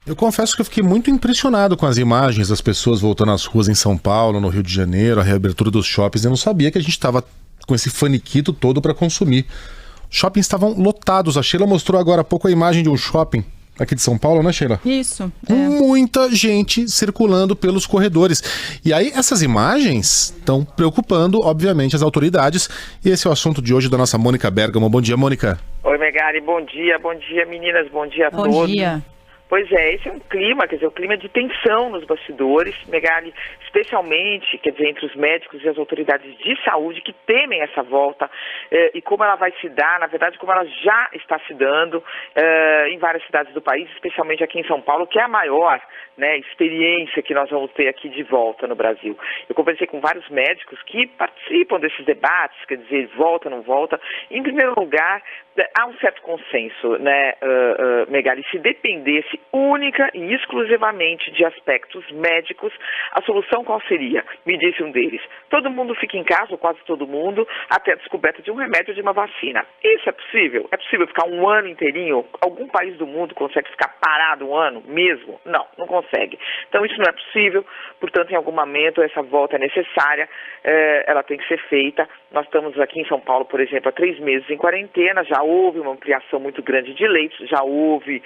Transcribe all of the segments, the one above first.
Eu confesso que eu fiquei muito impressionado com as imagens das pessoas voltando às ruas em São Paulo, no Rio de Janeiro, a reabertura dos shoppings. Eu não sabia que a gente estava com esse faniquito todo para consumir. Os shoppings estavam lotados. A Sheila mostrou agora há pouco a imagem de um shopping aqui de São Paulo, né, Sheila? Isso. Muita gente circulando pelos corredores. E aí essas imagens estão preocupando, obviamente, as autoridades. E esse é o assunto de hoje da nossa Mônica Bergamo. Bom dia, Mônica. Oi, Megali, bom dia meninas, bom dia a todos. Bom dia. Pois é, esse é um clima, quer dizer, um clima de tensão nos bastidores, Megali, especialmente, quer dizer, entre os médicos e as autoridades de saúde que temem essa volta e como ela vai se dar, na verdade, como ela já está se dando em várias cidades do país, especialmente aqui em São Paulo, que é a maior, né, experiência que nós vamos ter aqui de volta no Brasil. Eu conversei com vários médicos que participam desses debates, quer dizer, volta, não volta. Em primeiro lugar, há um certo consenso, né, Megali, se dependesse única e exclusivamente de aspectos médicos, a solução qual seria? Me disse um deles. Todo mundo fica em casa, ou quase todo mundo, até a descoberta de um remédio ou de uma vacina. Isso é possível? É possível ficar um ano inteirinho? Algum país do mundo consegue ficar parado um ano mesmo? Não, não consegue. Então isso não é possível, portanto, em algum momento essa volta é necessária, ela tem que ser feita. Nós estamos aqui em São Paulo, por exemplo, há 3 meses em quarentena, já houve uma ampliação muito grande de leitos, já houve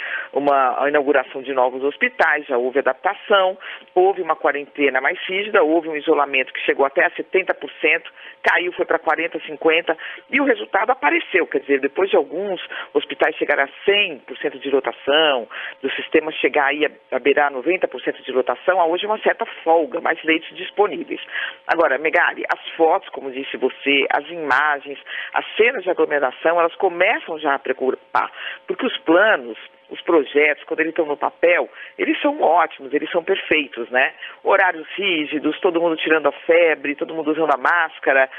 a inauguração de novos hospitais, já houve adaptação, houve uma quarentena mais rígida, houve um isolamento que chegou até a 70%, caiu, foi para 40%, 50%, e o resultado apareceu, quer dizer, depois de alguns hospitais chegarem a 100% de lotação, do sistema chegar aí a beirar 90% de lotação, há hoje uma certa folga, mais leitos disponíveis. Agora, Megali, as fotos, como disse você, as imagens, as cenas de aglomeração, elas começam já a preocupar, porque os planos, os projetos, quando eles estão no papel, eles são ótimos, eles são perfeitos, né? Horários rígidos, todo mundo tirando a febre, todo mundo usando a máscara.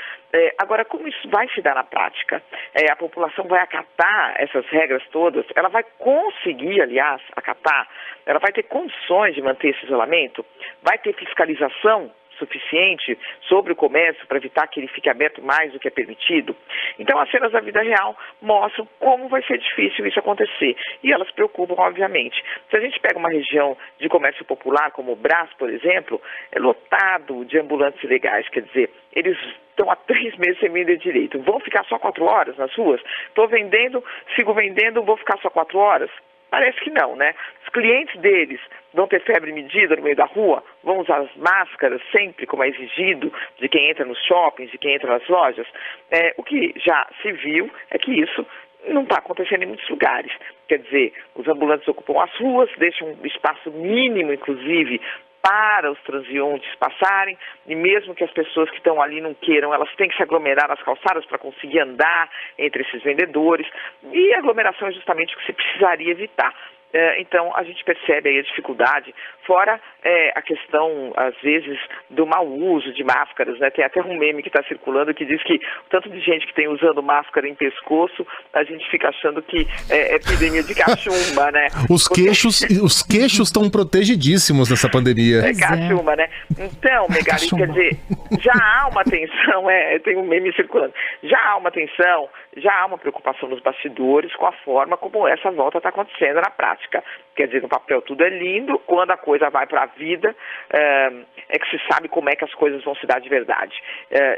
Agora, como isso vai se dar na prática? A população vai acatar essas regras todas? Ela vai conseguir, aliás, acatar? Ela vai ter condições de manter esse isolamento? Vai ter fiscalização suficiente sobre o comércio para evitar que ele fique aberto mais do que é permitido? Então, as cenas da vida real mostram como vai ser difícil isso acontecer. E elas preocupam, obviamente. Se a gente pega uma região de comércio popular, como o Brás, por exemplo, é lotado de ambulantes ilegais. Quer dizer, eles estão há 3 meses sem vender direito. Vão ficar só 4 horas nas ruas? Estou vendendo, sigo vendendo, vou ficar só 4 horas? Parece que não, né? Os clientes deles vão ter febre medida no meio da rua, vão usar as máscaras sempre, como é exigido, de quem entra nos shoppings, de quem entra nas lojas. O que já se viu é que isso não está acontecendo em muitos lugares. Quer dizer, os ambulantes ocupam as ruas, deixam um espaço mínimo, inclusive, para os transeuntes passarem, e mesmo que as pessoas que estão ali não queiram, elas têm que se aglomerar nas calçadas para conseguir andar entre esses vendedores, e a aglomeração é justamente o que se precisaria evitar. Então, a gente percebe aí a dificuldade, fora a questão, às vezes, do mau uso de máscaras, né? Tem até um meme que está circulando que diz que o tanto de gente que tem usando máscara em pescoço, a gente fica achando que é epidemia de cachumba, né? Os queixos estão protegidíssimos nessa pandemia. É cachumba, né? Então, Megali, quer dizer, já há uma tensão, tem um meme circulando, já há uma tensão, já há uma preocupação nos bastidores com a forma como essa volta está acontecendo na prática. Quer dizer, no papel tudo é lindo, quando a coisa vai para a vida, é que se sabe como é que as coisas vão se dar de verdade.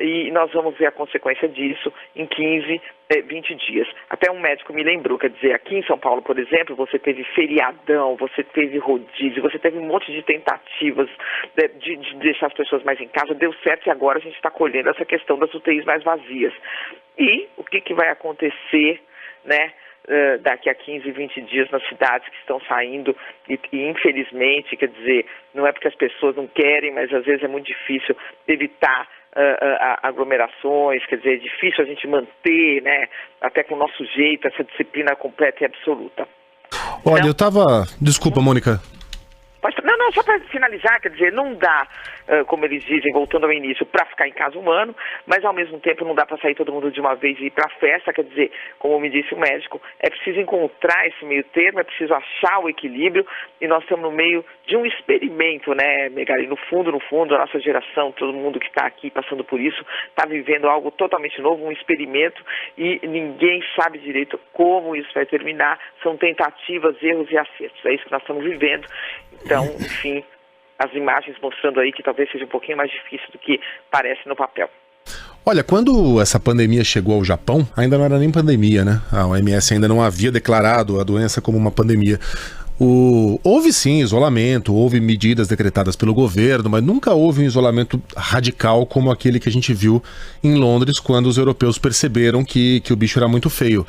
E nós vamos ver a consequência disso em 15, 20 dias. Até um médico me lembrou, quer dizer, aqui em São Paulo, por exemplo, você teve feriadão, você teve rodízio, você teve um monte de tentativas de deixar as pessoas mais em casa, deu certo e agora a gente está colhendo essa questão das UTIs mais vazias. E o que vai acontecer, né? Daqui a 15, 20 dias nas cidades que estão saindo e infelizmente, quer dizer, não é porque as pessoas não querem, mas às vezes é muito difícil evitar aglomerações, quer dizer, é difícil a gente manter, né, até com o nosso jeito, essa disciplina completa e absoluta. Olha, eu tava... Desculpa, Mônica. Não, Não, só para finalizar, quer dizer, não dá, como eles dizem, voltando ao início, para ficar em casa um ano, mas ao mesmo tempo não dá para sair todo mundo de uma vez e ir para a festa, quer dizer, como me disse o médico, é preciso encontrar esse meio termo, é preciso achar o equilíbrio, e nós estamos no meio de um experimento, né, Megali? No fundo, a nossa geração, todo mundo que está aqui passando por isso, está vivendo algo totalmente novo, um experimento, e ninguém sabe direito como isso vai terminar, são tentativas, erros e acertos, é isso que nós estamos vivendo. Então, enfim, as imagens mostrando aí que talvez seja um pouquinho mais difícil do que parece no papel. Olha, quando essa pandemia chegou ao Japão, ainda não era nem pandemia, né? A OMS ainda não havia declarado a doença como uma pandemia. Houve sim isolamento, houve medidas decretadas pelo governo, mas nunca houve um isolamento radical como aquele que a gente viu em Londres, quando os europeus perceberam que o bicho era muito feio.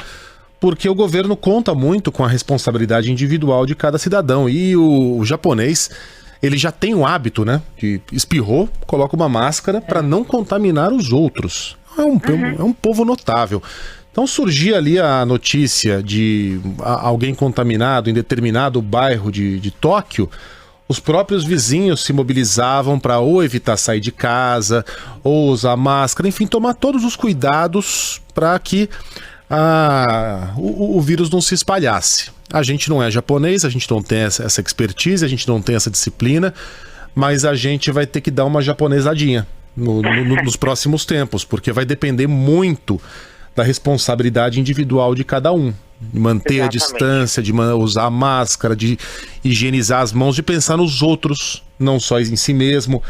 Porque o governo conta muito com a responsabilidade individual de cada cidadão. E o japonês, ele já tem o hábito, né? De espirrou, coloca uma máscara para não contaminar os outros. É um povo notável. Então surgia ali a notícia de alguém contaminado em determinado bairro de Tóquio, os próprios vizinhos se mobilizavam para ou evitar sair de casa, ou usar máscara, enfim, tomar todos os cuidados para que o vírus não se espalhasse. A gente não é japonês, a gente não tem essa expertise, a gente não tem essa disciplina, mas a gente vai ter que dar uma japonesadinha nos próximos tempos, porque vai depender muito da responsabilidade individual de cada um. De manter a distância, de usar a máscara, de higienizar as mãos, de pensar nos outros, não só em si mesmo.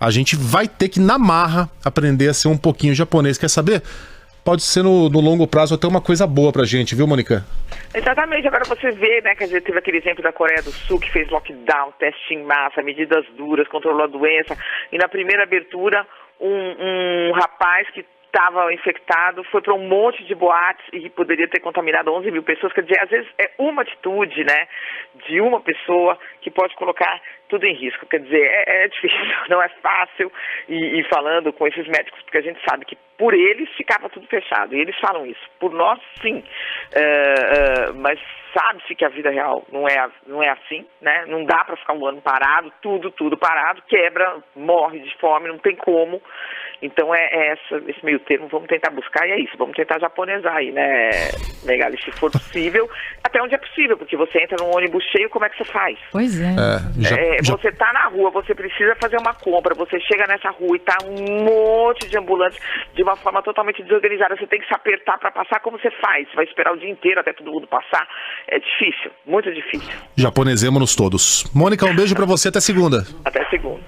A gente vai ter que, na marra, aprender a ser um pouquinho japonês. Quer saber? Pode ser no longo prazo até uma coisa boa pra gente, viu, Mônica? Exatamente, agora você vê, né, quer dizer, teve aquele exemplo da Coreia do Sul que fez lockdown, teste em massa, medidas duras, controlou a doença, e na primeira abertura um rapaz que estava infectado, foi para um monte de boates e poderia ter contaminado 11 mil pessoas. Quer dizer, às vezes é uma atitude, né, de uma pessoa que pode colocar tudo em risco. Quer dizer, é difícil, não é fácil ir falando com esses médicos, porque a gente sabe que por eles ficava tudo fechado, e eles falam isso. Por nós, sim, mas sabe-se que a vida real não é assim, né? Não dá para ficar um ano parado, tudo parado, quebra, morre de fome, não tem como. Então esse meio termo, vamos tentar buscar, e é isso, vamos tentar japonesar aí, né, Megali, se for possível, até onde é possível, porque você entra num ônibus cheio, como é que você faz? Pois é. Você tá na rua, você precisa fazer uma compra, você chega nessa rua e tá um monte de ambulantes de uma forma totalmente desorganizada, você tem que se apertar para passar, como você faz? Você vai esperar o dia inteiro até todo mundo passar? É difícil, muito difícil. Japonesemos-nos todos. Mônica, um beijo para você, até segunda. Até segunda.